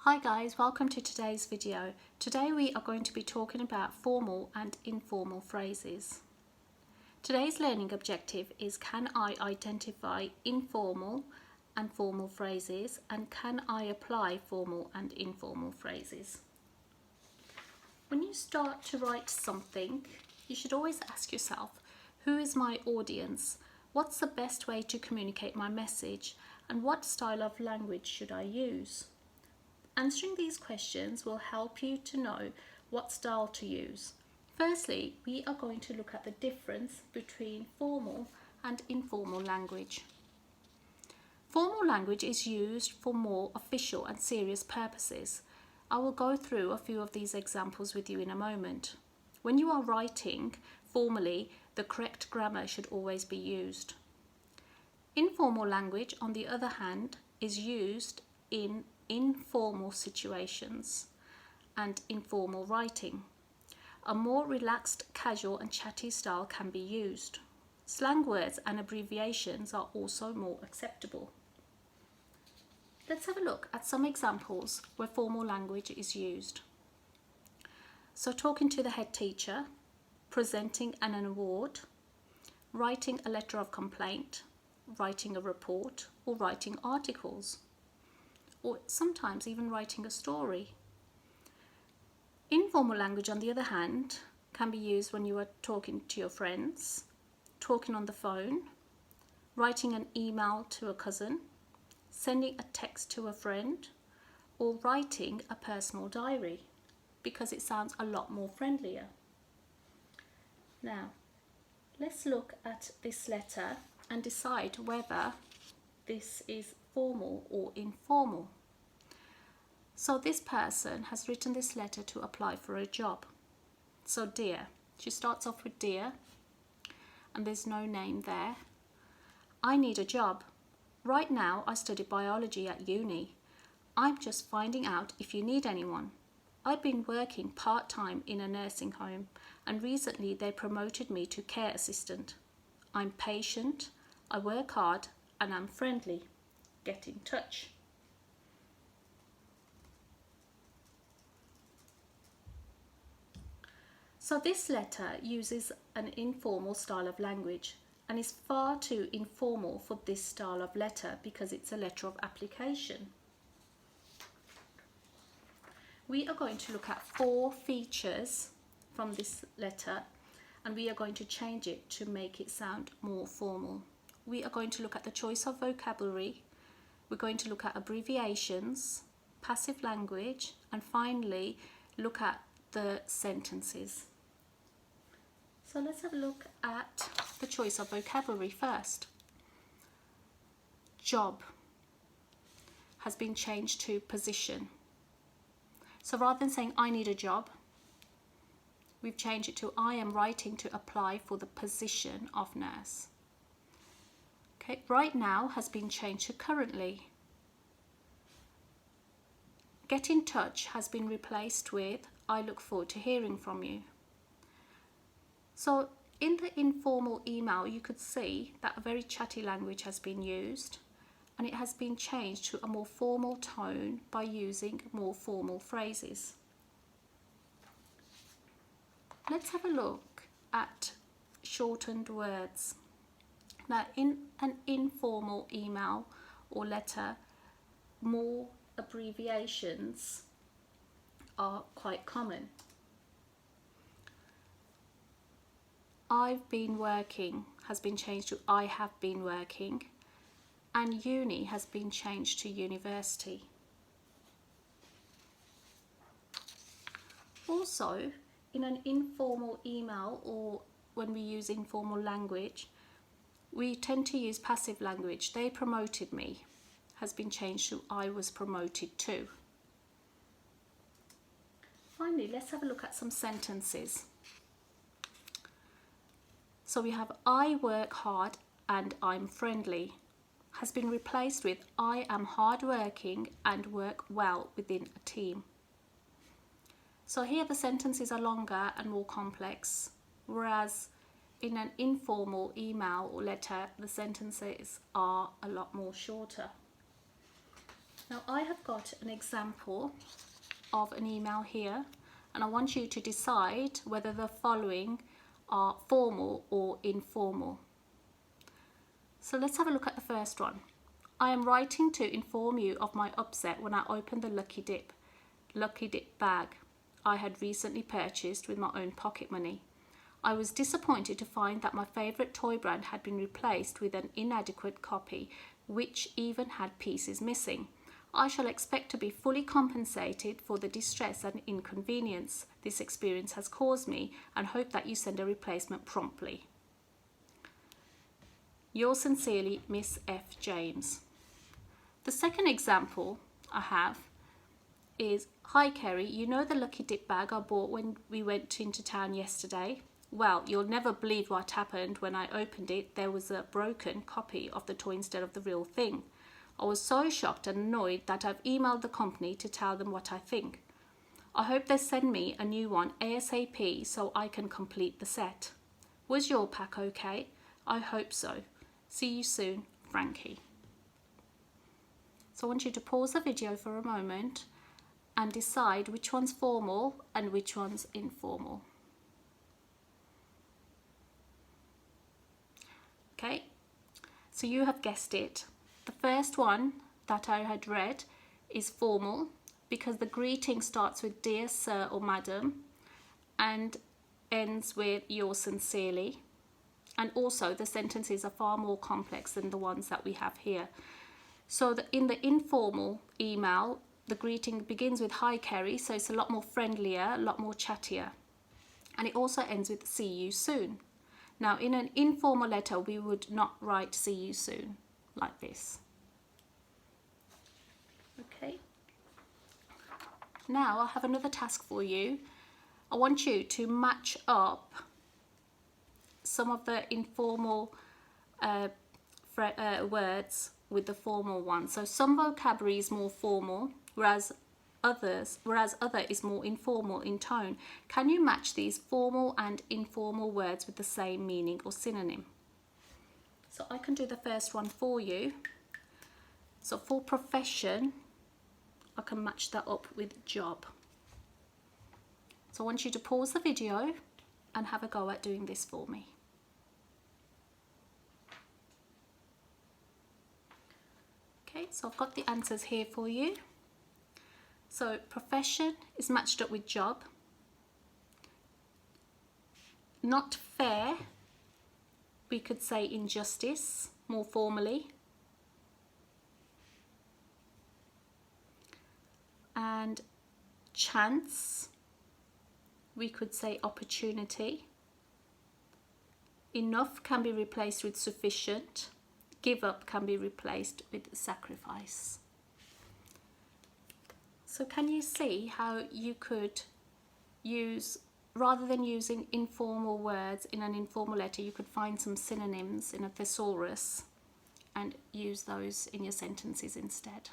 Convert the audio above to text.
Hi guys, welcome to today's video. Today we are going to be talking about formal and informal phrases. Today's learning objective is, can I identify informal and formal phrases, and can I apply formal and informal phrases? When you start to write something, you should always ask yourself, who is my audience? What's the best way to communicate my message? And what style of language should I use? Answering these questions will help you to know what style to use. Firstly, we are going to look at the difference between formal and informal language. Formal language is used for more official and serious purposes. I will go through a few of these examples with you in a moment. When you are writing formally, the correct grammar should always be used. Informal language, on the other hand, is used in informal situations and informal writing. A more relaxed, casual and chatty style can be used. Slang words and abbreviations are also more acceptable. Let's have a look at some examples where formal language is used. So talking to the head teacher, presenting an award, writing a letter of complaint, writing a report, or writing articles, or sometimes even writing a story. Informal language, on the other hand, can be used when you are talking to your friends, talking on the phone, writing an email to a cousin, sending a text to a friend, or writing a personal diary, because it sounds a lot more friendlier. Now, let's look at this letter and decide whether this is formal or informal. So this person has written this letter to apply for a job. So dear, she starts off with dear, and there's no name there. I need a job. Right now I study biology at uni. I'm just finding out if you need anyone. I've been working part-time in a nursing home, and recently they promoted me to care assistant. I'm patient, I work hard, and I'm friendly. Get in touch. So this letter uses an informal style of language and is far too informal for this style of letter because it's a letter of application. We are going to look at 4 features from this letter, and we are going to change it to make it sound more formal. We are going to look at the choice of vocabulary. We're going to look at abbreviations, passive language, and finally look at the sentences. So let's have a look at the choice of vocabulary first. Job has been changed to position. So rather than saying I need a job, we've changed it to I am writing to apply for the position of nurse. Okay, right now has been changed to currently. Get in touch has been replaced with I look forward to hearing from you. So in the informal email, you could see that a very chatty language has been used, and it has been changed to a more formal tone by using more formal phrases. Let's have a look at shortened words. Now, in an informal email or letter, more abbreviations are quite common. I've been working has been changed to I have been working, and uni has been changed to university. Also, in an informal email or when we use informal language, we tend to use passive language. They promoted me has been changed to I was promoted to. Finally, let's have a look at some sentences. So we have I work hard and I'm friendly has been replaced with I am hardworking and work well within a team. So here the sentences are longer and more complex, whereas in an informal email or letter, the sentences are a lot more shorter. Now I have got an example of an email here, and I want you to decide whether the following are formal or informal. So let's have a look at the first one. I am writing to inform you of my upset when I opened the Lucky Dip bag I had recently purchased with my own pocket money. I was disappointed to find that my favourite toy brand had been replaced with an inadequate copy, which even had pieces missing. I shall expect to be fully compensated for the distress and inconvenience this experience has caused me, and hope that you send a replacement promptly. Yours sincerely, Miss F. James. The second example I have is, hi Kerry, you know the Lucky Dip bag I bought when we went into town yesterday? Well, you'll never believe what happened when I opened it. There was a broken copy of the toy instead of the real thing. I was so shocked and annoyed that I've emailed the company to tell them what I think. I hope they send me a new one ASAP so I can complete the set. Was your pack okay? I hope so. See you soon, Frankie. So I want you to pause the video for a moment and decide which one's formal and which one's informal. Okay, so you have guessed it. The first one that I had read is formal because the greeting starts with dear sir or madam and ends with yours sincerely. And also the sentences are far more complex than the ones that we have here. So in the informal email, the greeting begins with hi Kerry, so it's a lot more friendlier, a lot more chattier. And it also ends with see you soon. Now in an informal letter, we would not write see you soon like this. Okay. Now I have another task for you. I want you to match up some of the informal words with the formal ones. So some vocabulary is more formal, whereas other is more informal in tone. Can you match these formal and informal words with the same meaning or synonym? So I can do the first one for you. So for profession, I can match that up with job. So I want you to pause the video and have a go at doing this for me. Okay, so I've got the answers here for you. So profession is matched up with job. Not fair, we could say injustice more formally. And chance, we could say opportunity. Enough can be replaced with sufficient. Give up can be replaced with sacrifice. So can you see how you could use, rather than using informal words in an informal letter, you could find some synonyms in a thesaurus and use those in your sentences instead.